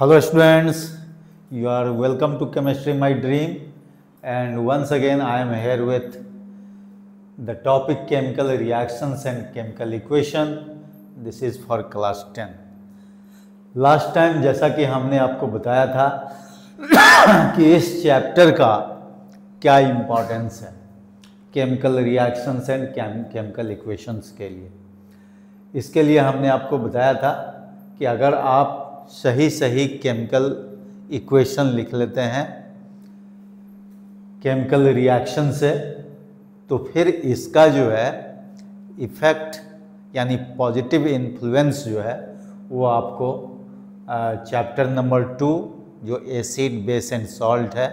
Hello students, you are welcome to Chemistry My Dream, and once again I am here with the topic chemical reactions and chemical equation. This is for class 10. Last time जैसा कि हमने आपको बताया था कि इस chapter का क्या इम्पोर्टेंस है chemical reactions and chemical equations के लिए। इसके लिए हमने आपको बताया था कि अगर आप सही केमिकल इक्वेशन लिख लेते हैं केमिकल रिएक्शन से, तो फिर इसका जो है इफ़ेक्ट यानी पॉजिटिव इन्फ्लुएंस जो है वो आपको चैप्टर नंबर 2 जो एसिड बेस एंड सॉल्ट है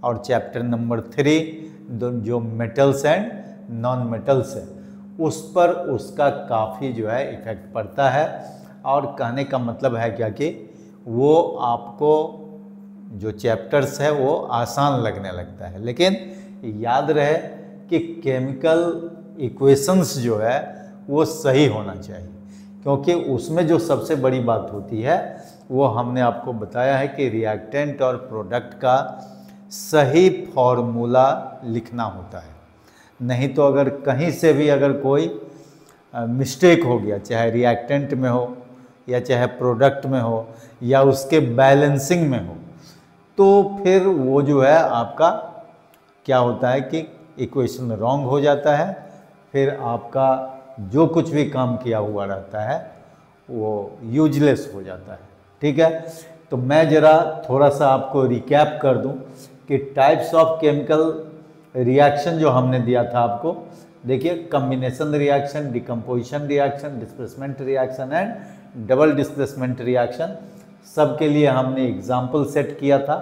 और चैप्टर नंबर 3 जो मेटल्स एंड नॉन मेटल्स है उस पर उसका काफ़ी जो है इफ़ेक्ट पड़ता है। और कहने का मतलब है क्या कि वो आपको जो चैप्टर्स है वो आसान लगने लगता है, लेकिन याद रहे कि केमिकल इक्वेशंस जो है वो सही होना चाहिए, क्योंकि उसमें जो सबसे बड़ी बात होती है वो हमने आपको बताया है कि रिएक्टेंट और प्रोडक्ट का सही फॉर्मूला लिखना होता है। नहीं तो अगर कहीं से भी अगर कोई मिस्टेक हो गया, चाहे रिएक्टेंट में हो या चाहे प्रोडक्ट में हो या उसके बैलेंसिंग में हो, तो फिर वो जो है आपका क्या होता है कि इक्वेशन रॉन्ग हो जाता है, फिर आपका जो कुछ भी काम किया हुआ रहता है वो यूजलेस हो जाता है। ठीक है, तो मैं ज़रा थोड़ा सा आपको रिकैप कर दूं कि टाइप्स ऑफ केमिकल रिएक्शन जो हमने दिया था आपको। देखिए, combination reaction, decomposition reaction, displacement reaction and double displacement reaction, सब के लिए हमने एग्जाम्पल सेट किया था।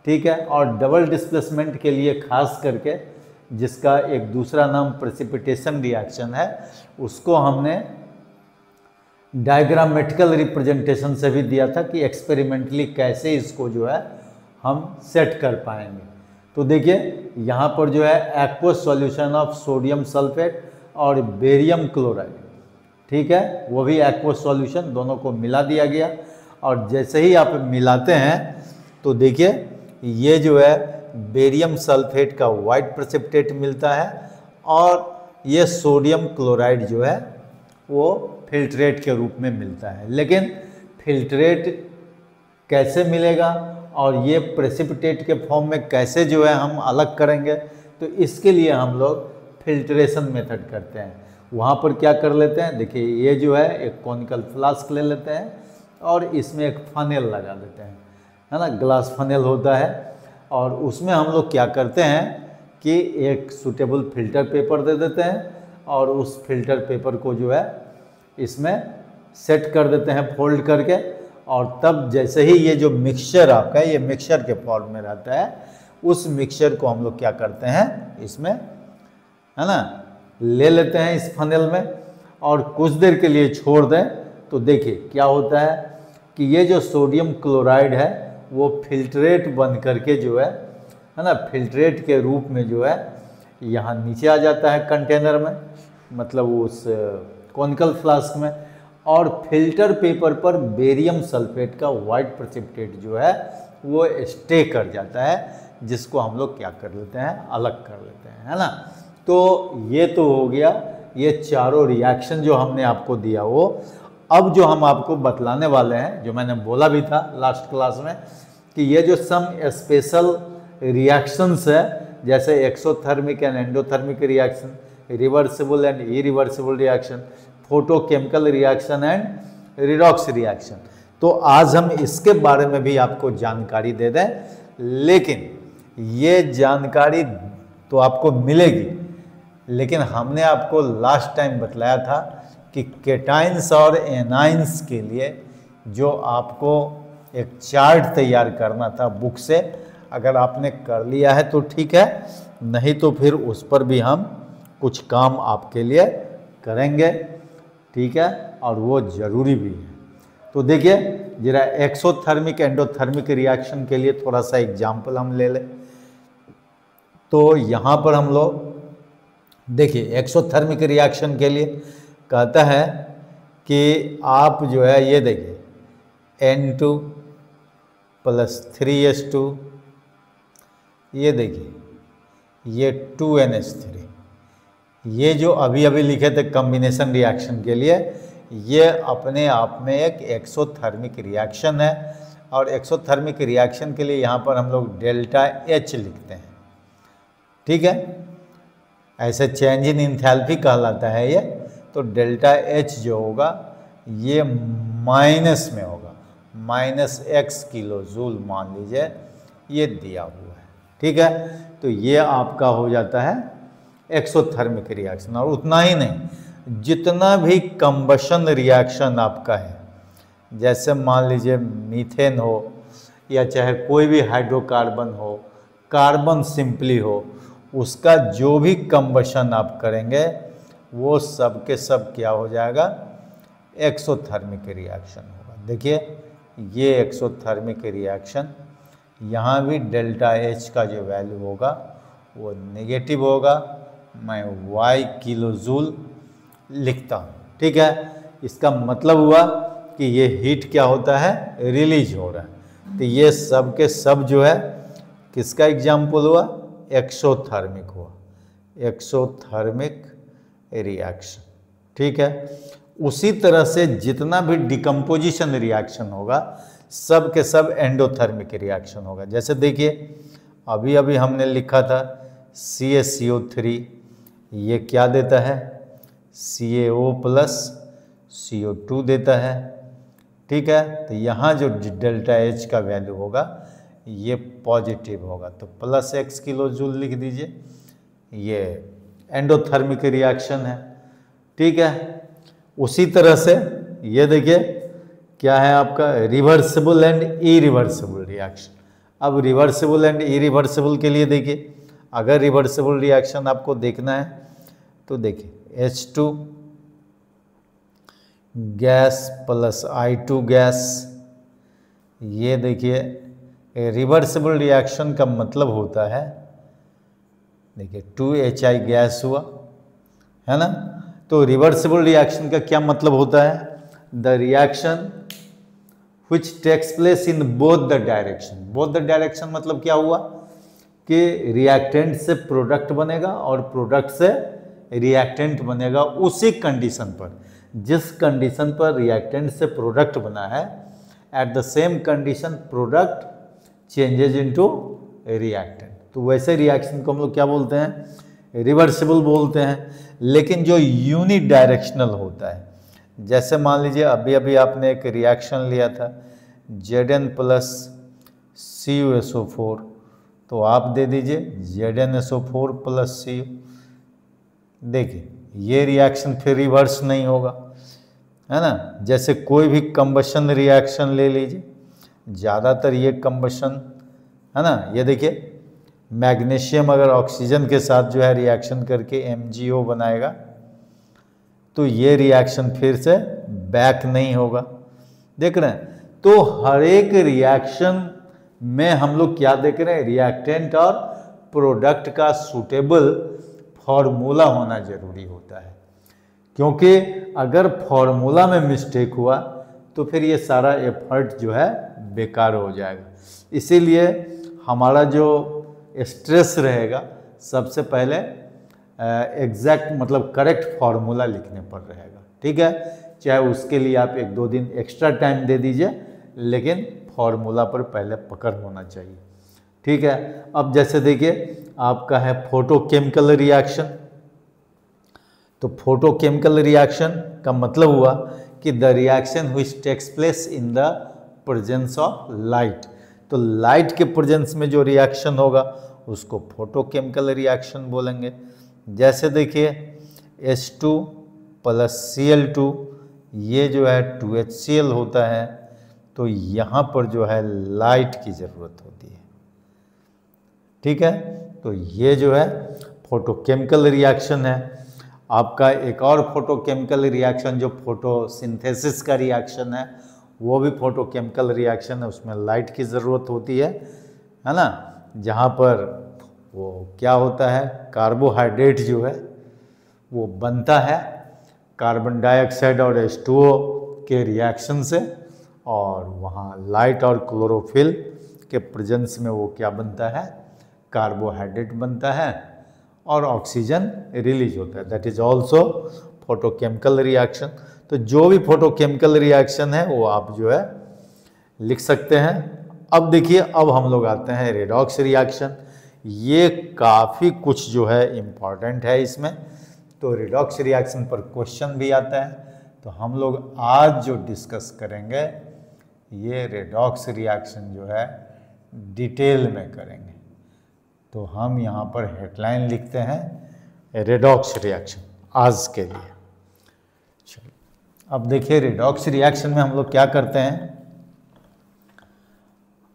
ठीक है, और डबल डिस्प्लेसमेंट के लिए खास करके जिसका एक दूसरा नाम प्रेसिपिटेशन रिएक्शन है, उसको हमने डायग्रामेटिकल रिप्रेजेंटेशन से भी दिया था कि एक्सपेरिमेंटली कैसे इसको जो है हम सेट कर पाएंगे। तो देखिए, यहाँ पर जो है aqueous solution of sodium sulphate और बेरियम क्लोराइड, ठीक है, वो भी एक्वस सॉल्यूशन, दोनों को मिला दिया गया। और जैसे ही आप मिलाते हैं तो देखिए ये जो है बेरियम सल्फेट का वाइट प्रेसिपिटेट मिलता है और ये सोडियम क्लोराइड जो है वो फिल्ट्रेट के रूप में मिलता है। लेकिन फिल्ट्रेट कैसे मिलेगा और ये प्रेसिपिटेट के फॉर्म में कैसे जो है हम अलग करेंगे, तो इसके लिए हम लोग फिल्ट्रेशन मेथड करते हैं। वहाँ पर क्या कर लेते हैं, देखिए ये जो है एक कॉनिकल फ्लास्क ले लेते हैं और इसमें एक फनेल लगा देते हैं, है ना, ग्लास फनेल होता है। और उसमें हम लोग क्या करते हैं कि एक सूटेबल फिल्टर पेपर दे देते हैं और उस फिल्टर पेपर को जो है इसमें सेट कर देते हैं फोल्ड करके। और तब जैसे ही ये जो मिक्सचर आपका है ये मिक्सचर के फॉर्म में रहता है, उस मिक्सचर को हम लोग क्या करते हैं इसमें, है ना, ले लेते हैं इस फनेल में और कुछ देर के लिए छोड़ दें। तो देखिए क्या होता है कि ये जो सोडियम क्लोराइड है वो फिल्ट्रेट बन करके जो है ना, फिल्ट्रेट के रूप में जो है यहाँ नीचे आ जाता है कंटेनर में, मतलब उस कॉनिकल फ्लास्क में। और फिल्टर पेपर पर बेरियम सल्फेट का वाइट प्रेसिपिटेट जो है वो स्टे कर जाता है, जिसको हम लोग क्या कर लेते हैं, अलग कर लेते हैं, है ना। तो ये तो हो गया ये चारों रिएक्शन जो हमने आपको दिया वो। अब जो हम आपको बतलाने वाले हैं, जो मैंने बोला भी था लास्ट क्लास में, कि ये जो सम स्पेशल रिएक्शंस है, जैसे exothermic and endothermic reaction, reversible and irreversible reaction, photochemical reaction and redox reaction, तो आज हम इसके बारे में भी आपको जानकारी दे दें। लेकिन ये जानकारी तो आपको मिलेगी, लेकिन हमने आपको लास्ट टाइम बतलाया था कि केटाइंस और एनाइंस के लिए जो आपको एक चार्ट तैयार करना था बुक से, अगर आपने कर लिया है तो ठीक है, नहीं तो फिर उस पर भी हम कुछ काम आपके लिए करेंगे। ठीक है, और वो ज़रूरी भी है। तो देखिए जरा एक्सोथर्मिक एंडोथर्मिक रिएक्शन के लिए थोड़ा सा एग्जाम्पल हम ले लें। तो यहाँ पर हम लोग देखिए एक्सोथर्मिक रिएक्शन के लिए कहता है कि आप जो है ये देखिए N2 प्लस 3H2, ये देखिए ये 2NH3, ये जो अभी अभी लिखे थे कॉम्बिनेशन रिएक्शन के लिए, ये अपने आप में एक एक्सोथर्मिक रिएक्शन है। और एक्सोथर्मिक रिएक्शन के लिए यहाँ पर हम लोग डेल्टा H लिखते हैं, ठीक है। ऐसे चेंज इन इंथैल्पी कहलाता है ये। तो डेल्टा H जो होगा ये माइनस में होगा, -x किलो जूल मान लीजिए, ये दिया हुआ है, ठीक है। तो ये आपका हो जाता है एक्सोथर्मिक रिएक्शन। और उतना ही नहीं, जितना भी कंबशन रिएक्शन आपका है, जैसे मान लीजिए मीथेन हो या चाहे कोई भी हाइड्रोकार्बन हो, कार्बन सिंपली हो, उसका जो भी कंबशन आप करेंगे वो सब के सब क्या हो जाएगा, एक्सोथर्मिक रिएक्शन होगा। देखिए ये एक्सोथर्मिक रिएक्शन, यहाँ भी डेल्टा H का जो वैल्यू होगा वो नेगेटिव होगा। मैं y किलो जूल लिखता हूँ, ठीक है। इसका मतलब हुआ कि ये हीट क्या होता है, रिलीज हो रहा है। तो ये सब के सब जो है किसका एग्जाम्पल हुआ, एक्सोथर्मिक हुआ, एक्सोथर्मिक रिएक्शन, ठीक है। उसी तरह से जितना भी डिकम्पोजिशन रिएक्शन होगा सब के सब एंडोथर्मिक रिएक्शन होगा। जैसे देखिए अभी अभी हमने लिखा था CaCO3, ये क्या देता है, CaO प्लस CO2 देता है, ठीक है। तो यहाँ जो डेल्टा H का वैल्यू होगा ये पॉजिटिव होगा, तो प्लस x किलो जूल लिख दीजिए। ये एंडोथर्मिक रिएक्शन है, ठीक है। उसी तरह से ये देखिए क्या है आपका, रिवर्सिबल एंड इरिवर्सिबल रिएक्शन। अब रिवर्सिबल एंड इरिवर्सिबल के लिए देखिए, अगर रिवर्सिबल रिएक्शन आपको देखना है तो देखिए H2 gas plus I2 gas, ये देखिए रिवर्सिबल रिएक्शन का मतलब होता है, देखिए 2HI गैस हुआ, है ना। तो रिवर्सिबल रिएक्शन का क्या मतलब होता है, the reaction which takes place in both the direction। both the direction मतलब क्या हुआ कि रिएक्टेंट से प्रोडक्ट बनेगा और प्रोडक्ट से रिएक्टेंट बनेगा उसी कंडीशन पर, जिस कंडीशन पर रिएक्टेंट से प्रोडक्ट बना है, eight the same condition product changes into reactant. तो वैसे रिएक्शन को हम लोग क्या बोलते हैं, रिवर्सिबल बोलते हैं। लेकिन जो यूनि डायरेक्शनल होता है, जैसे मान लीजिए अभी अभी आपने एक रिएक्शन लिया था Zn प्लस CuSO4, तो आप दे दीजिए ZnSO4 प्लस Cu। देखिए ये रिएक्शन फिर रिवर्स नहीं होगा, है ना। जैसे कोई भी कंबशन रिएक्शन ले लीजिए, ज़्यादातर ये कंबशन, है ना। ये देखिए मैग्नीशियम अगर ऑक्सीजन के साथ जो है रिएक्शन करके MgO बनाएगा तो ये रिएक्शन फिर से बैक नहीं होगा, देख रहे हैं। तो हर एक रिएक्शन में हम लोग क्या देख रहे हैं, रिएक्टेंट और प्रोडक्ट का सूटेबल फॉर्मूला होना जरूरी होता है। क्योंकि अगर फॉर्मूला में मिस्टेक हुआ तो फिर ये सारा एफर्ट जो है बेकार हो जाएगा। इसीलिए हमारा जो स्ट्रेस रहेगा सबसे पहले एग्जैक्ट मतलब करेक्ट फॉर्मूला लिखने पर रहेगा, ठीक है। चाहे उसके लिए आप 1-2 दिन एक्स्ट्रा टाइम दे दीजिए, लेकिन फॉर्मूला पर पहले पकड़ होना चाहिए, ठीक है। अब जैसे देखिए आपका है फोटोकेमिकल रिएक्शन। तो फोटोकेमिकल रिएक्शन का मतलब हुआ कि the reaction which takes place in the presence of light. तो लाइट के प्रेजेंस में जो रिएक्शन होगा उसको फोटोकेमिकल रिएक्शन बोलेंगे। जैसे देखिए H2 प्लस Cl2, ये जो है 2HCl होता है, तो यहाँ पर जो है लाइट की ज़रूरत होती है, ठीक है। तो ये जो है फोटोकेमिकल रिएक्शन है। आपका एक और फोटोकेमिकल रिएक्शन जो फोटोसिंथेसिस का रिएक्शन है, वो भी फोटोकेमिकल रिएक्शन है, उसमें लाइट की ज़रूरत होती है ना। जहाँ पर वो क्या होता है, कार्बोहाइड्रेट जो है वो बनता है कार्बन डाइऑक्साइड और H2O के रिएक्शन से, और वहाँ लाइट और क्लोरोफिल के प्रेजेंस में वो क्या बनता है, कार्बोहाइड्रेट बनता है और ऑक्सीजन रिलीज होता है। That is also photochemical reaction. तो जो भी फोटोकेमिकल रिएक्शन है वो आप जो है लिख सकते हैं। अब देखिए, अब हम लोग आते हैं रेडॉक्स रिएक्शन। ये काफ़ी कुछ जो है इम्पॉर्टेंट है इसमें। तो रेडॉक्स रिएक्शन पर क्वेश्चन भी आता है। तो हम लोग आज जो डिस्कस करेंगे ये रेडॉक्स रिएक्शन जो है डिटेल में करेंगे। तो हम यहाँ पर हेडलाइन लिखते हैं रेडॉक्स रिएक्शन आज के लिए। चलो, अब देखिए रेडॉक्स रिएक्शन में हम लोग क्या करते हैं।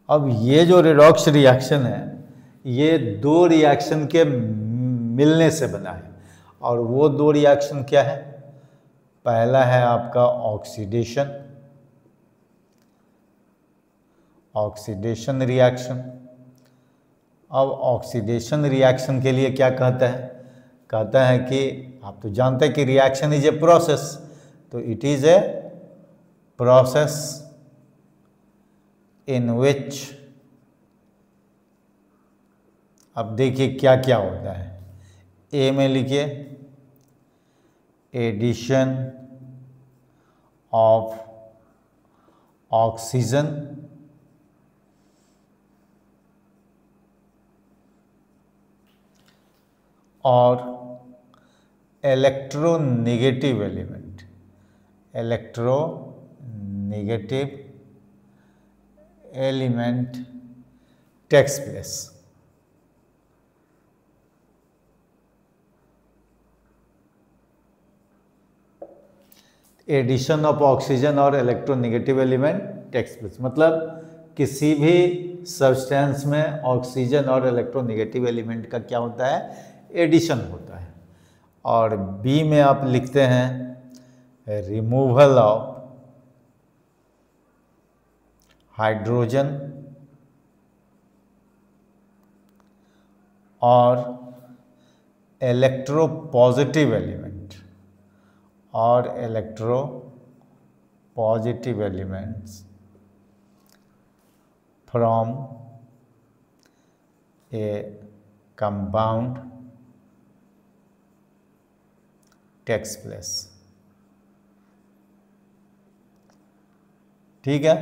अब ये जो रेडॉक्स रिएक्शन है ये दो रिएक्शन के मिलने से बना है, और वो दो रिएक्शन क्या है। पहला है आपका ऑक्सीडेशन, ऑक्सीडेशन रिएक्शन। अब ऑक्सीडेशन रिएक्शन के लिए क्या कहता है कि आप तो जानते हैं कि रिएक्शन इज ए प्रोसेस, तो it is a process in which, अब देखिए क्या क्या होता है। ए में लिखिए एडिशन ऑफ ऑक्सीजन और electronegative element, electronegative element takes place. Addition of oxygen और इलेक्ट्रोनेगेटिव एलिमेंट टेक्स प्लेस, मतलब किसी भी सब्सटेंस में ऑक्सीजन और इलेक्ट्रोनेगेटिव एलिमेंट का क्या होता है, एडिशन होता है। और बी में आप लिखते हैं रिमूवल ऑफ हाइड्रोजन और इलेक्ट्रोपॉजिटिव एलिमेंट और electropositive elements from a compound takes place. ठीक है,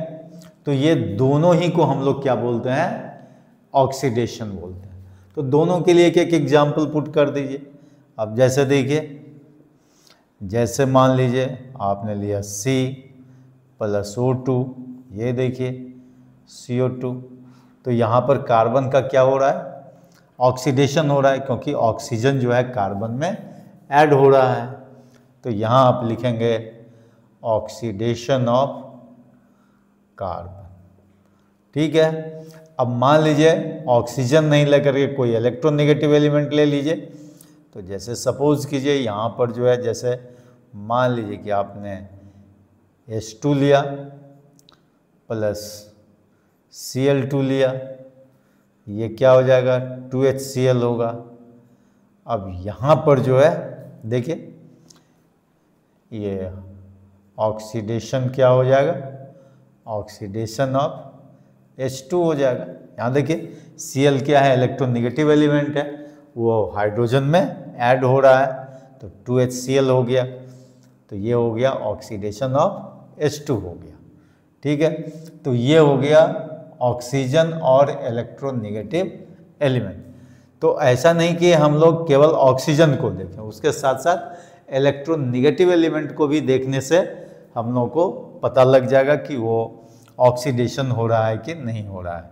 तो ये दोनों ही को हम लोग क्या बोलते हैं, ऑक्सीडेशन बोलते हैं। तो दोनों के लिए एक एक एग्जाम्पल पुट कर दीजिए। अब जैसे देखिए, जैसे मान लीजिए आपने लिया C प्लस O2, ये देखिए CO2, तो यहाँ पर कार्बन का क्या हो रहा है, ऑक्सीडेशन हो रहा है, क्योंकि ऑक्सीजन जो है कार्बन में ऐड हो रहा है। तो यहाँ आप लिखेंगे ऑक्सीडेशन ऑफ कार्बन। ठीक है, अब मान लीजिए ऑक्सीजन नहीं लेकर के कोई इलेक्ट्रोनेगेटिव एलिमेंट ले लीजिए। तो जैसे सपोज कीजिए यहाँ पर जो है, जैसे मान लीजिए कि आपने H2 लिया प्लस Cl2 लिया, ये क्या हो जाएगा, 2HCl होगा। अब यहाँ पर जो है देखिए ये ऑक्सीडेशन क्या हो जाएगा, ऑक्सीडेशन ऑफ H2 हो जाएगा। यहाँ देखिए Cl क्या है, इलेक्ट्रोनेगेटिव एलिमेंट है, वो हाइड्रोजन में ऐड हो रहा है, तो 2HCl हो गया। तो ये हो गया ऑक्सीडेशन ऑफ H2 हो गया। ठीक है, तो ये हो गया ऑक्सीजन और इलेक्ट्रोनेगेटिव एलिमेंट। तो ऐसा नहीं कि हम लोग केवल ऑक्सीजन को देखें, उसके साथ साथ इलेक्ट्रोनेगेटिव एलिमेंट को भी देखने से हम लोग को पता लग जाएगा कि वो ऑक्सीडेशन हो रहा है कि नहीं हो रहा है।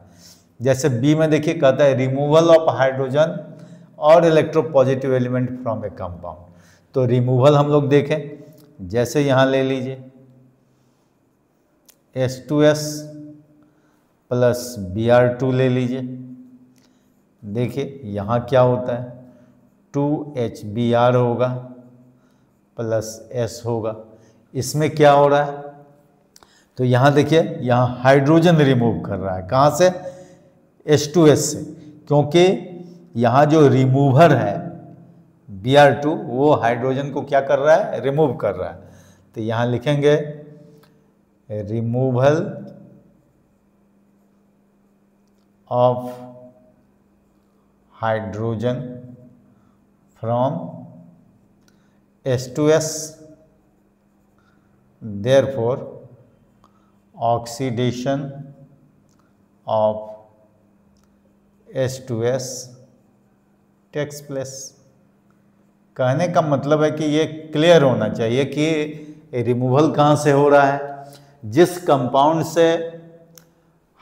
जैसे बी में देखिए कहता है रिमूवल ऑफ हाइड्रोजन और electropositive element from a compound. तो रिमूवल हम लोग देखें, जैसे यहाँ ले लीजिए H2S प्लस Br2 ले लीजिए। देखिए यहाँ क्या होता है, 2HBr होगा प्लस S होगा। इसमें क्या हो रहा है, तो यहाँ देखिए यहाँ हाइड्रोजन रिमूव कर रहा है, कहाँ से, H2S से, क्योंकि यहाँ जो रिमूवर है Br2 वो हाइड्रोजन को क्या कर रहा है, रिमूव कर रहा है। तो यहाँ लिखेंगे removal of hydrogen from H2S, therefore oxidation of H2S takes place। कहने का मतलब है कि ये क्लियर होना चाहिए कि रिमूवल कहाँ से हो रहा है। जिस कंपाउंड से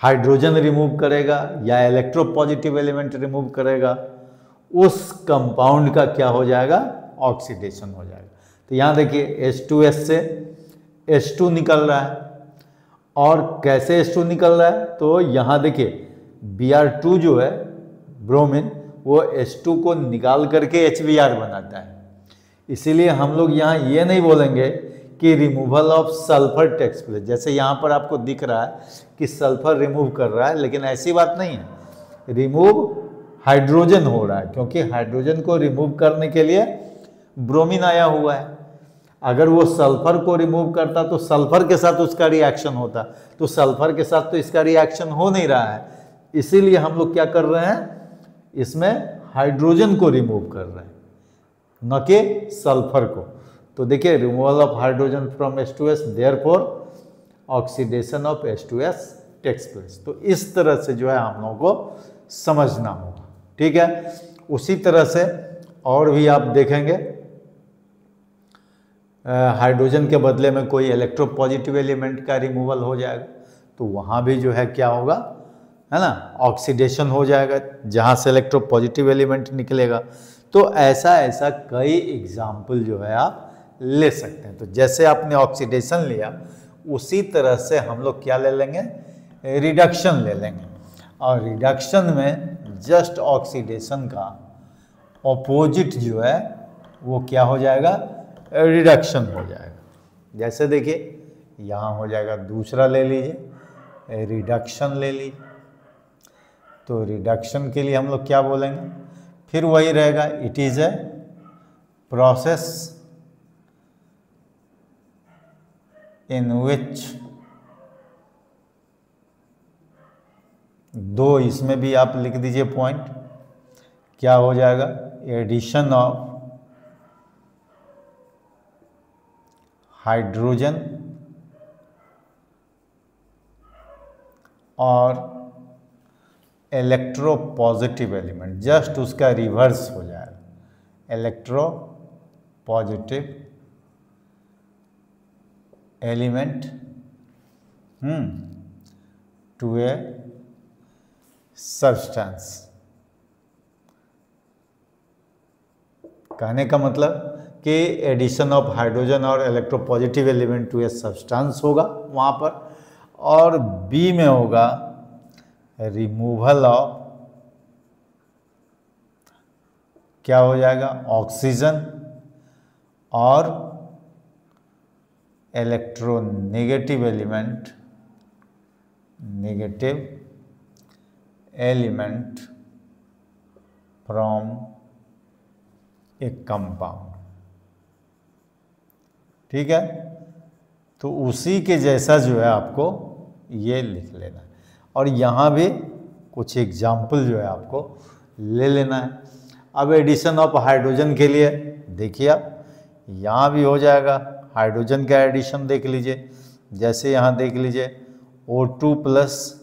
हाइड्रोजन रिमूव करेगा या इलेक्ट्रोपॉजिटिव एलिमेंट रिमूव करेगा, उस कंपाउंड का क्या हो जाएगा, ऑक्सीडेशन हो जाएगा। तो यहाँ देखिए H2S से H2 निकल रहा है, और कैसे H2 निकल रहा है, तो यहाँ देखिए Br2 जो है ब्रोमीन, वो H2 को निकाल करके HBr बनाता है। इसीलिए हम लोग यहाँ ये नहीं बोलेंगे कि removal of sulphur takes place, जैसे यहाँ पर आपको दिख रहा है कि सल्फर रिमूव कर रहा है, लेकिन ऐसी बात नहीं है। रिमूव हाइड्रोजन हो रहा है, क्योंकि हाइड्रोजन को रिमूव करने के लिए ब्रोमीन आया हुआ है। अगर वो सल्फर को रिमूव करता तो सल्फर के साथ उसका रिएक्शन होता, तो सल्फर के साथ तो इसका रिएक्शन हो नहीं रहा है। इसीलिए हम लोग क्या कर रहे हैं, इसमें हाइड्रोजन को रिमूव कर रहे हैं, न कि सल्फर को। तो देखिए removal of hydrogen from H2S, therefore oxidation of H2S takes place. तो इस तरह से जो है हम लोगों को समझना होगा, ठीक है। उसी तरह से और भी आप देखेंगे, हाइड्रोजन के बदले में कोई इलेक्ट्रोपॉजिटिव एलिमेंट का रिमूवल हो जाएगा, तो वहाँ भी जो है क्या होगा, है ना, ऑक्सीडेशन हो जाएगा, जहाँ से इलेक्ट्रोपॉजिटिव एलिमेंट निकलेगा। तो ऐसा ऐसा कई एग्जाम्पल जो है आप ले सकते हैं। तो जैसे आपने ऑक्सीडेशन लिया, उसी तरह से हम लोग क्या ले लेंगे, रिडक्शन ले लेंगे। और रिडक्शन में जस्ट ऑक्सीडेशन का ऑपोजिट जो है वो क्या हो जाएगा, रिडक्शन हो जाएगा। जैसे देखिए यहाँ हो जाएगा, दूसरा ले लीजिए, रिडक्शन ले लीजिए। तो रिडक्शन के लिए हम लोग क्या बोलेंगे, फिर वही रहेगा, it is a process in which, दो इसमें भी आप लिख दीजिए पॉइंट, क्या हो जाएगा, एडिशन ऑफ हाइड्रोजन और इलेक्ट्रोपॉजिटिव एलिमेंट, जस्ट उसका रिवर्स हो जाएगा, electropositive element to a substance. कहने का मतलब कि एडिशन ऑफ हाइड्रोजन और electropositive element to a substance होगा वहाँ पर, और बी में होगा रिमूवल ऑफ, क्या हो जाएगा, ऑक्सीजन और electronegative element, negative element from a compound, ठीक है। तो उसी के जैसा जो है आपको ये लिख लेना है, और यहाँ भी कुछ एग्जाम्पल जो है आपको ले लेना है। अब एडिशन ऑफ हाइड्रोजन के लिए देखिए आप, यहाँ भी हो जाएगा, हाइड्रोजन का एडिशन देख लीजिए। जैसे यहाँ देख लीजिए O2 प्लस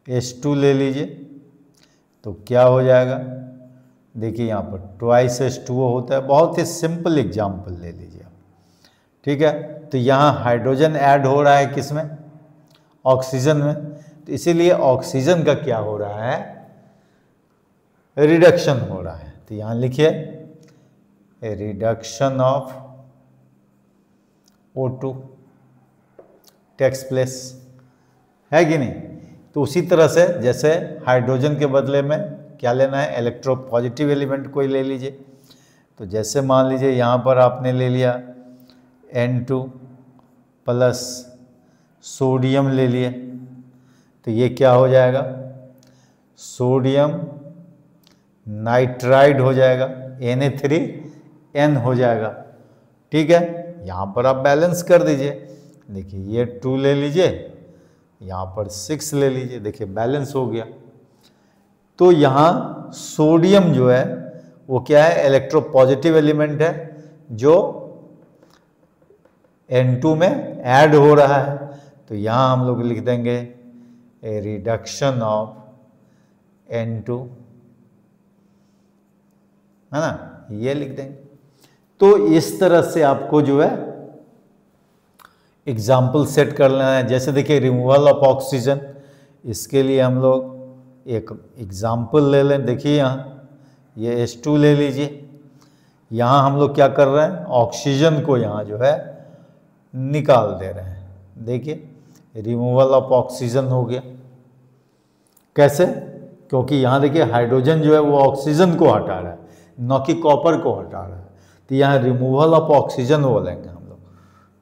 H2 ले लीजिए, तो क्या हो जाएगा, देखिए यहाँ पर ट्वाइस H2O होता है। बहुत ही सिंपल एग्जाम्पल ले लीजिए आप, ठीक है। तो यहाँ हाइड्रोजन ऐड हो रहा है किसमें, ऑक्सीजन में, तो इसीलिए ऑक्सीजन का क्या हो रहा है, रिडक्शन हो रहा है। तो यहाँ लिखिए reduction of O2 takes place, है कि नहीं। तो उसी तरह से जैसे हाइड्रोजन के बदले में क्या लेना है, इलेक्ट्रोपॉजिटिव एलिमेंट कोई ले लीजिए। तो जैसे मान लीजिए यहाँ पर आपने ले लिया N2 प्लस सोडियम ले लिए, तो ये क्या हो जाएगा, सोडियम नाइट्राइड हो जाएगा, Na3N हो जाएगा, ठीक है। यहाँ पर आप बैलेंस कर दीजिए, देखिए ये 2 ले लीजिए, यहाँ पर 6 ले लीजिए, देखिए बैलेंस हो गया। तो यहाँ सोडियम जो है वो क्या है, इलेक्ट्रोपॉजिटिव एलिमेंट है जो N2 में ऐड हो रहा है। तो यहाँ हम लोग लिख देंगे ए रिडक्शन ऑफ N2, है ना, ये लिख देंगे। तो इस तरह से आपको जो है एग्जाम्पल सेट कर लेना है। जैसे देखिए रिमूवल ऑफ ऑक्सीजन, इसके लिए हम लोग एक एग्जाम्पल ले लें। देखिए यहाँ ये H2 ले लीजिए, यहाँ हम लोग क्या कर रहे हैं, ऑक्सीजन को यहाँ जो है निकाल दे रहे हैं। देखिए रिमूवल ऑफ ऑक्सीजन हो गया। कैसे? क्योंकि यहाँ देखिए हाइड्रोजन जो है वो ऑक्सीजन को हटा रहा है, न कि कॉपर को हटा रहा है। तो यहाँ रिमूवल ऑफ ऑक्सीजन बोलेंगे हम लोग।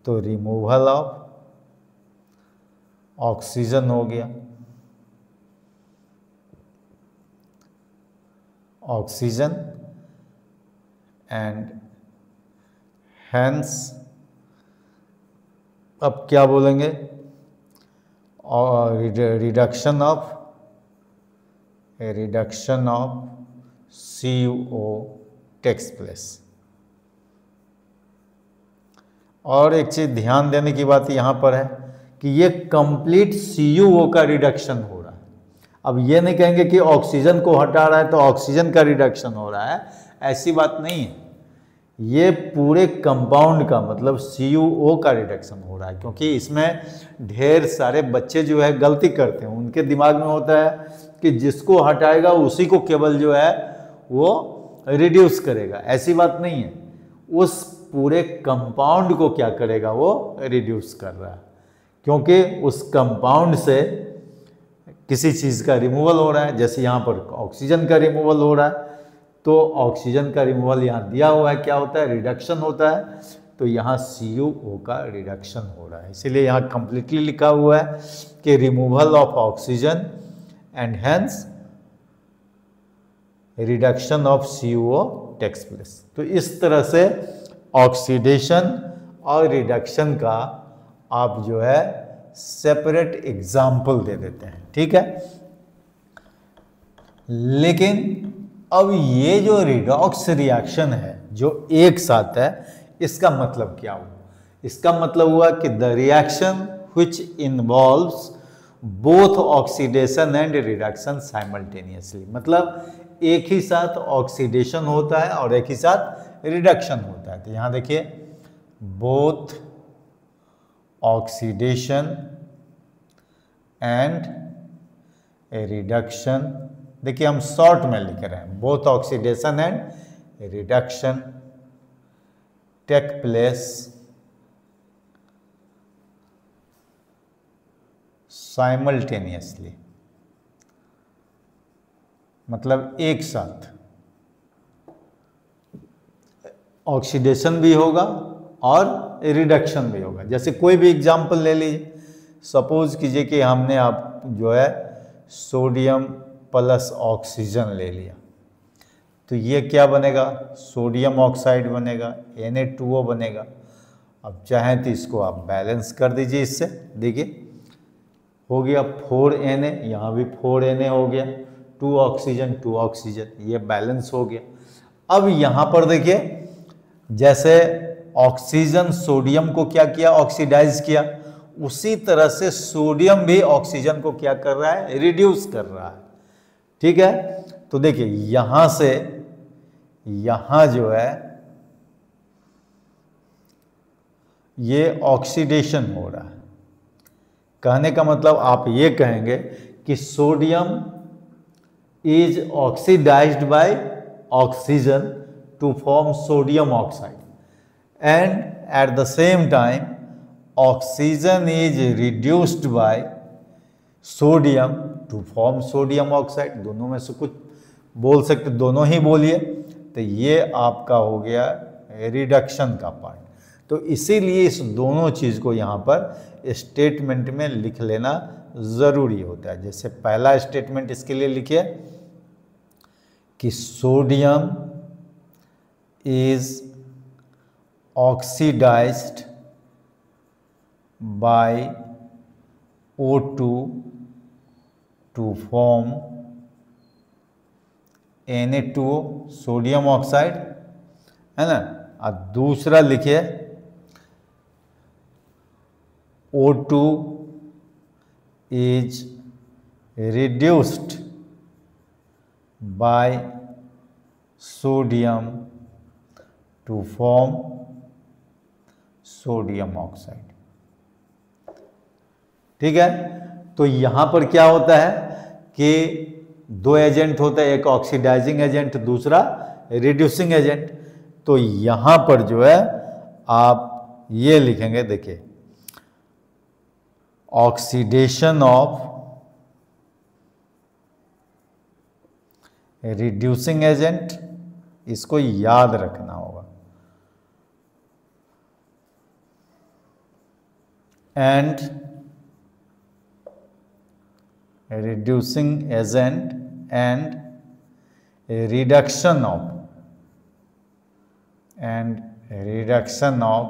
तो रिमूवल ऑफ ऑक्सीजन हो गया, ऑक्सीजन, एंड हेंस अब क्या बोलेंगे, और reduction of CuO takes place. और एक चीज ध्यान देने की बात यहाँ पर है कि ये कंप्लीट CuO का रिडक्शन हो रहा है। अब ये नहीं कहेंगे कि ऑक्सीजन को हटा रहा है तो ऑक्सीजन का रिडक्शन हो रहा है, ऐसी बात नहीं है। ये पूरे कंपाउंड का मतलब CuO का रिडक्शन हो रहा है, क्योंकि इसमें ढेर सारे बच्चे जो है गलती करते हैं। उनके दिमाग में होता है कि जिसको हटाएगा उसी को केवल जो है वो रिड्यूस करेगा। ऐसी बात नहीं है, उस पूरे कंपाउंड को क्या करेगा, वो रिड्यूस कर रहा है, क्योंकि उस कंपाउंड से किसी चीज़ का रिमूवल हो रहा है। जैसे यहाँ पर ऑक्सीजन का रिमूवल हो रहा है, तो ऑक्सीजन का रिमूवल यहाँ दिया हुआ है, क्या होता है, रिडक्शन होता है। तो यहाँ CuO का रिडक्शन हो रहा है, इसीलिए यहाँ कंप्लीटली लिखा हुआ है कि removal of oxygen and hence reduction of CuO takes place. तो इस तरह से ऑक्सीडेशन और रिडक्शन का आप जो है सेपरेट एग्जाम्पल दे देते हैं, ठीक है। लेकिन अब ये जो रिडॉक्स रिएक्शन है जो एक साथ है, इसका मतलब क्या हुआ? इसका मतलब हुआ कि the reaction which involves both oxidation and reduction simultaneously. मतलब एक ही साथ ऑक्सीडेशन होता है और एक ही साथ रिडक्शन होता है। तो यहाँ देखिए बोथ ऑक्सीडेशन एंड रिडक्शन, देखिए हम शॉर्ट में लिख रहे हैं, both oxidation and reduction take place simultaneously, मतलब एक साथ ऑक्सीडेशन भी होगा और रिडक्शन भी होगा। जैसे कोई भी एग्जांपल ले लीजिए, सपोज कीजिए कि हमने आप जो है सोडियम प्लस ऑक्सीजन ले लिया, तो ये क्या बनेगा, सोडियम ऑक्साइड बनेगा, Na2O बनेगा। अब चाहें तो इसको आप बैलेंस कर दीजिए इससे, देखिए हो गया 4Na, यहाँ भी 4Na हो गया, 2 ऑक्सीजन 2 ऑक्सीजन, ये बैलेंस हो गया। अब यहाँ पर देखिए जैसे ऑक्सीजन सोडियम को क्या किया, ऑक्सीडाइज किया, उसी तरह से सोडियम भी ऑक्सीजन को क्या कर रहा है, रिड्यूस कर रहा है, ठीक है। तो देखिए यहां से यहां जो है ये ऑक्सीडेशन हो रहा है। कहने का मतलब आप ये कहेंगे कि sodium is oxidised by oxygen to form sodium oxide, and at the same time oxygen is reduced by sodium to form sodium oxide. दोनों में से कुछ बोल सकते, दोनों ही बोलिए। तो ये आपका हो गया रिडक्शन का पार्ट। तो इसीलिए इस दोनों चीज़ को यहाँ पर स्टेटमेंट में लिख लेना ज़रूरी होता है। जैसे पहला स्टेटमेंट इसके लिए लिखिए कि sodium is oxidised by O2 to form Na2O sodium oxide, है ना। और दूसरा लिखिए O2 is reduced by sodium to form sodium oxide. ठीक है, तो यहां पर क्या होता है कि दो एजेंट होते हैं, एक ऑक्सीडाइजिंग एजेंट, दूसरा रिड्यूसिंग एजेंट। तो यहां पर जो है आप ये लिखेंगे, देखिए ऑक्सीडेशन ऑफ रिड्यूसिंग एजेंट, इसको याद रखना होगा, and reducing agent and reduction of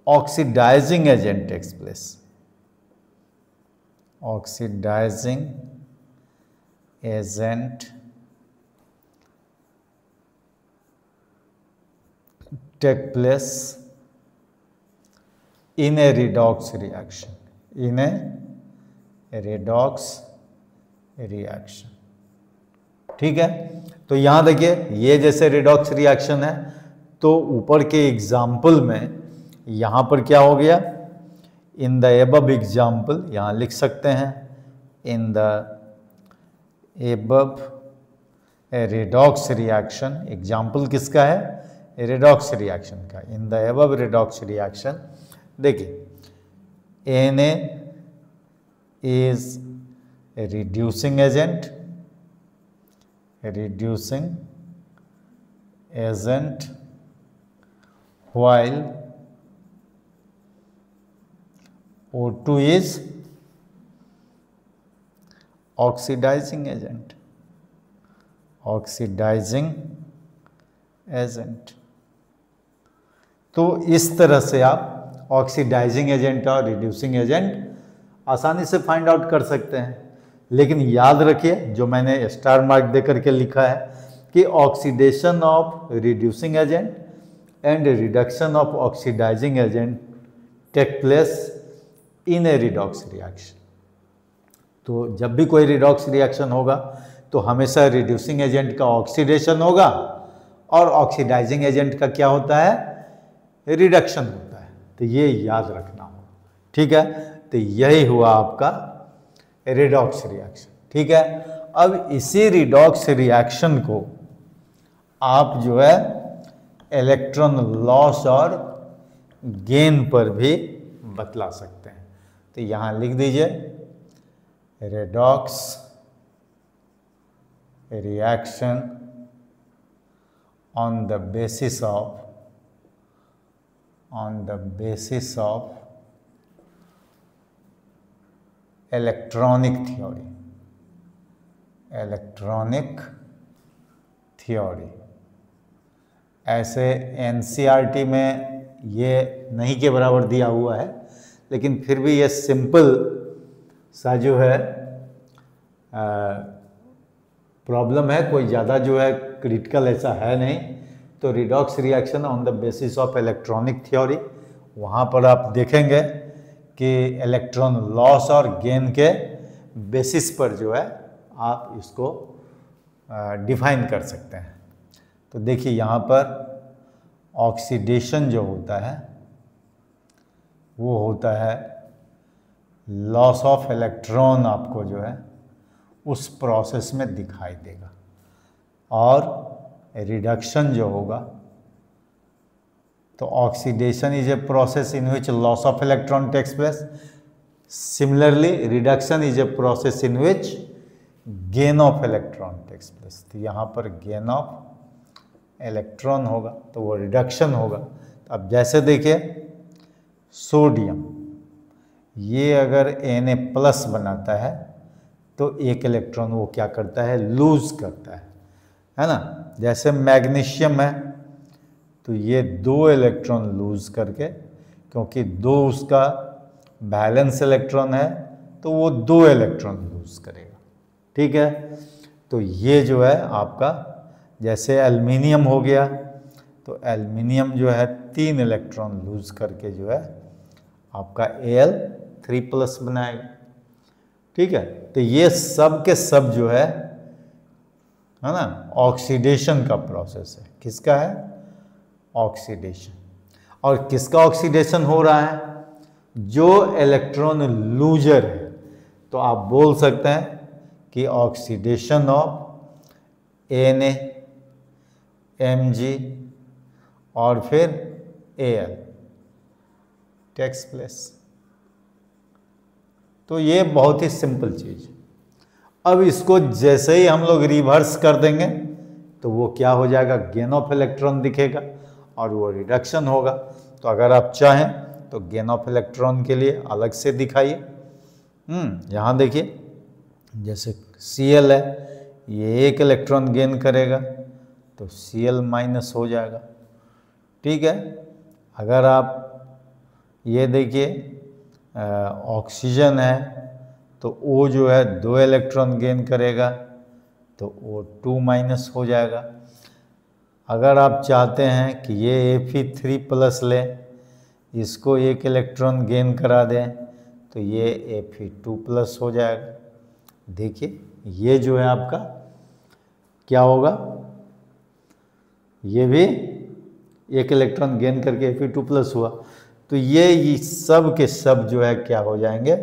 oxidizing agent takes place. Oxidizing agent take place in a redox reaction. In a redox reaction. ठीक है, तो यहां देखिए ये जैसे रेडॉक्स रिएक्शन है, तो ऊपर के एग्जाम्पल में यहां पर क्या हो गया, इन द एबव एग्जाम्पल, यहां लिख सकते हैं in the above redox reaction. Example किसका है, रेडॉक्स रिएक्शन का। In the above redox reaction देखिए Na is a reducing agent while O2 is oxidizing agent। तो इस तरह से आप ऑक्सीडाइजिंग एजेंट और रिड्यूसिंग एजेंट आसानी से फाइंड आउट कर सकते हैं। लेकिन याद रखिए जो मैंने स्टार मार्क दे करके लिखा है कि oxidation of reducing agent and reduction of oxidising agent take place in a redox reaction. तो जब भी कोई रिडॉक्स रिएक्शन होगा तो हमेशा रिड्यूसिंग एजेंट का ऑक्सीडेशन होगा और ऑक्सीडाइजिंग एजेंट का क्या होता है, रिडक्शन होता है। तो ये याद रखना होगा। ठीक है, तो यही हुआ आपका रिडॉक्स रिएक्शन। ठीक है, अब इसी रिडॉक्स रिएक्शन को आप जो है इलेक्ट्रॉन लॉस और गेन पर भी बतला सकते हैं। तो यहां लिख दीजिए redox reaction on the basis of electronic theory. ऐसे एनसीईआरटी में ये नहीं के बराबर दिया हुआ है, लेकिन फिर भी ये सिंपल सा जो है प्रॉब्लम है, कोई ज़्यादा जो है क्रिटिकल ऐसा है नहीं। तो redox reaction on the basis of electronic theory, वहाँ पर आप देखेंगे कि इलेक्ट्रॉन लॉस और गेन के बेसिस पर जो है आप इसको डिफाइन कर सकते हैं। तो देखिए यहाँ पर ऑक्सीडेशन जो होता है वो होता है लॉस ऑफ इलेक्ट्रॉन, आपको जो है उस प्रोसेस में दिखाई देगा। और रिडक्शन जो होगा, तो oxidation is a process in which loss of electron takes place. Similarly reduction is a process in which gain of electron takes place. तो यहाँ पर गेन ऑफ इलेक्ट्रॉन होगा तो वो रिडक्शन होगा। तो अब जैसे देखिए सोडियम, ये अगर Na+ बनाता है तो एक इलेक्ट्रॉन वो क्या करता है, लूज करता है ना। जैसे मैग्नीशियम है तो ये 2 इलेक्ट्रॉन लूज करके, क्योंकि 2 उसका वैलेंस इलेक्ट्रॉन है तो वो 2 इलेक्ट्रॉन लूज करेगा। ठीक है, तो ये जो है आपका, जैसे एल्युमिनियम हो गया तो एल्युमिनियम जो है 3 इलेक्ट्रॉन लूज करके जो है आपका Al3+ बनाएगा। ठीक है, तो ये सब के सब जो है ना, ऑक्सीडेशन का प्रोसेस है। किसका है? ऑक्सीडेशन। और किसका ऑक्सीडेशन हो रहा है? जो इलेक्ट्रॉन लूजर है। तो आप बोल सकते हैं कि ऑक्सीडेशन ऑफ Na, Mg और फिर Al टेक्स प्लेस। तो ये बहुत ही सिंपल चीज है। अब इसको जैसे ही हम लोग रिवर्स कर देंगे तो वो क्या हो जाएगा? गेन ऑफ इलेक्ट्रॉन दिखेगा और वो रिडक्शन होगा। तो अगर आप चाहें तो गेन ऑफ इलेक्ट्रॉन के लिए अलग से दिखाइए। यहाँ देखिए, जैसे Cl है, ये 1 इलेक्ट्रॉन गेन करेगा तो Cl- हो जाएगा। ठीक है, अगर आप ये देखिए ऑक्सीजन है तो O जो है 2 इलेक्ट्रॉन गेन करेगा तो O2- हो जाएगा। अगर आप चाहते हैं कि ये Fe3+ लें, इसको 1 इलेक्ट्रॉन गेन करा दें तो ये Fe2+ हो जाएगा। देखिए ये जो है आपका क्या होगा? ये भी 1 इलेक्ट्रॉन गेन करके Fe2+ हुआ। तो ये सब के सब जो है क्या हो जाएंगे?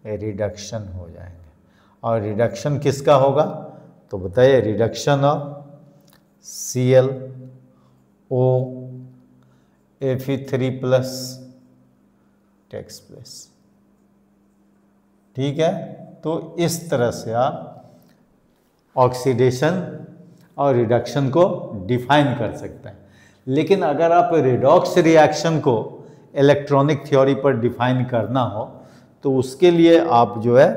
रिडक्शन हो जाएंगे। और रिडक्शन किसका होगा? तो बताइए, reduction of Cl O Fe3+ takes place. ठीक है, तो इस तरह से आप ऑक्सीडेशन और रिडक्शन को डिफाइन कर सकते हैं। लेकिन अगर आप रेडॉक्स रिएक्शन को इलेक्ट्रॉनिक थ्योरी पर डिफाइन करना हो तो उसके लिए आप जो है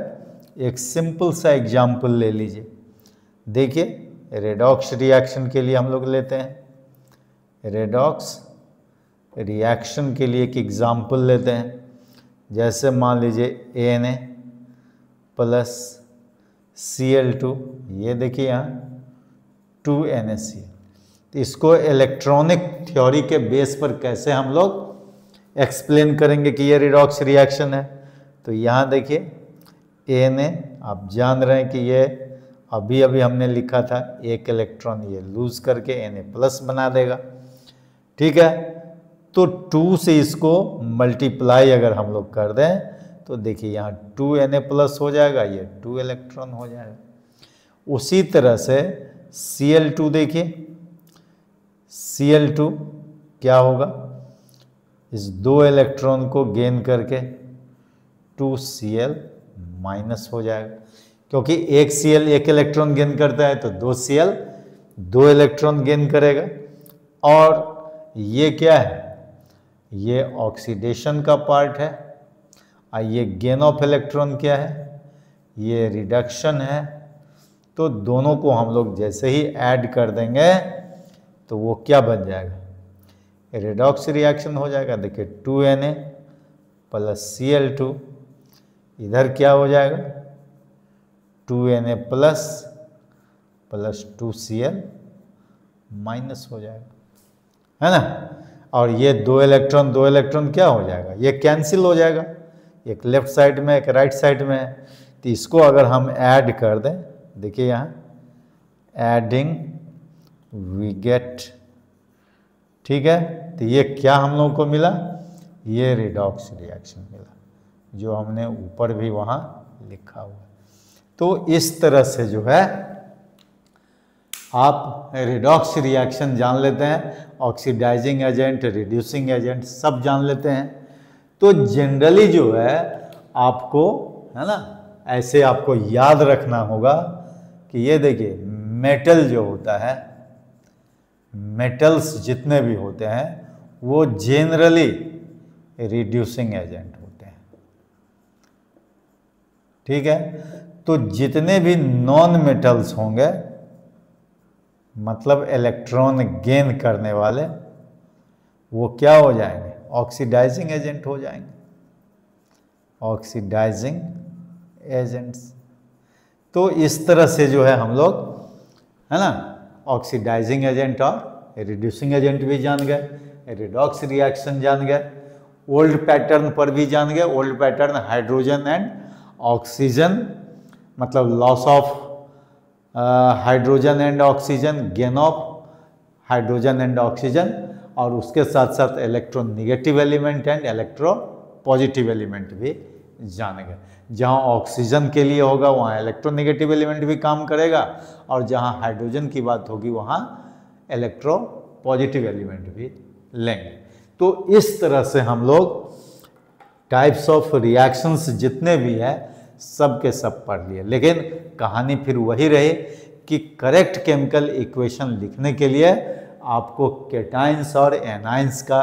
एक सिंपल सा एग्जाम्पल ले लीजिए। देखिए, रेडॉक्स रिएक्शन के लिए हम लोग लेते हैं, रेडॉक्स रिएक्शन के लिए एक एग्जाम्पल लेते हैं। जैसे मान लीजिए Na प्लस Cl2, ये देखिए यहाँ 2NaCl। तो इसको इलेक्ट्रॉनिक थ्योरी के बेस पर कैसे हम लोग एक्सप्लेन करेंगे कि ये रिडॉक्स रिएक्शन है? तो यहाँ देखिए Na, आप जान रहे हैं कि ये अभी अभी हमने लिखा था 1 इलेक्ट्रॉन ये लूज करके Na+ बना देगा। ठीक है, तो 2 से इसको मल्टीप्लाई अगर हम लोग कर दें तो देखिए यहाँ 2Na+ हो जाएगा, ये 2 इलेक्ट्रॉन हो जाएगा। उसी तरह से Cl2 देखिए, Cl2 क्या होगा? इस 2 इलेक्ट्रॉन को गेन करके 2Cl- हो जाएगा, क्योंकि 1 Cl 1 इलेक्ट्रॉन गेन करता है तो 2 Cl 2 इलेक्ट्रॉन गेन करेगा। और ये क्या है? ये ऑक्सीडेशन का पार्ट है। और ये गेन ऑफ इलेक्ट्रॉन क्या है? ये रिडक्शन है। तो दोनों को हम लोग जैसे ही ऐड कर देंगे तो वो क्या बन जाएगा? रेडॉक्स रिएक्शन हो जाएगा। देखिए 2Na प्लस Cl2, इधर क्या हो जाएगा? 2Na प्लस 2Cl- हो जाएगा, है ना। और ये 2 इलेक्ट्रॉन क्या हो जाएगा? ये कैंसिल हो जाएगा, एक लेफ्ट साइड में एक राइट साइड में है। तो इसको अगर हम ऐड कर दें, देखिए यहाँ एडिंग वी गेट। ठीक है, तो ये क्या हम लोगों को मिला? ये रिडॉक्स रिएक्शन मिला, जो हमने ऊपर भी वहाँ लिखा हुआ। तो इस तरह से जो है आप रिडॉक्स रिएक्शन जान लेते हैं, ऑक्सीडाइजिंग एजेंट, रिड्यूसिंग एजेंट सब जान लेते हैं। तो जनरली जो है आपको, है ना, ऐसे आपको याद रखना होगा कि ये देखिए मेटल जो होता है, मेटल्स जितने भी होते हैं वो जनरली रिड्यूसिंग एजेंट होते हैं। ठीक है, तो जितने भी नॉन मेटल्स होंगे, मतलब इलेक्ट्रॉन गेन करने वाले, वो क्या हो जाएंगे? ऑक्सीडाइजिंग एजेंट हो जाएंगे। Oxidising agents. तो इस तरह से जो है हम लोग, है ना, ऑक्सीडाइजिंग एजेंट और रिड्यूसिंग एजेंट भी जान गए, रिडॉक्स रिएक्शन जान गए, ओल्ड पैटर्न पर भी जान गए। Old pattern hydrogen and oxygen, मतलब loss of hydrogen and oxygen, gain of hydrogen and oxygen, और उसके साथ साथ electronegative element and electropositive element भी जान गए। जहाँ ऑक्सीजन के लिए होगा वहाँ इलेक्ट्रोनेगेटिव एलिमेंट भी काम करेगा, और जहाँ हाइड्रोजन की बात होगी वहाँ इलेक्ट्रो पॉजिटिव एलिमेंट भी लेंगे। तो इस तरह से हम लोग टाइप्स ऑफ रिएक्शंस जितने भी है सब के सब पढ़ लिए। लेकिन कहानी फिर वही रही कि करेक्ट केमिकल इक्वेशन लिखने के लिए आपको केटाइंस और एनाइंस का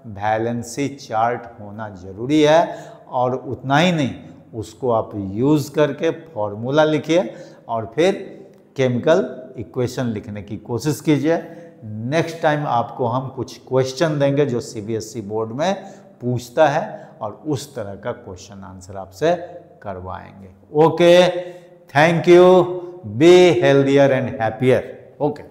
वैलेंसी चार्ट होना जरूरी है, और उतना ही नहीं, उसको आप यूज़ करके फॉर्मूला लिखिए और फिर केमिकल इक्वेशन लिखने की कोशिश कीजिए। नेक्स्ट टाइम आपको हम कुछ क्वेश्चन देंगे जो सीबीएसई बोर्ड में पूछता है, और उस तरह का क्वेश्चन आंसर आपसे करवाएंगे। Okay, thank you, be healthier and happier. Okay.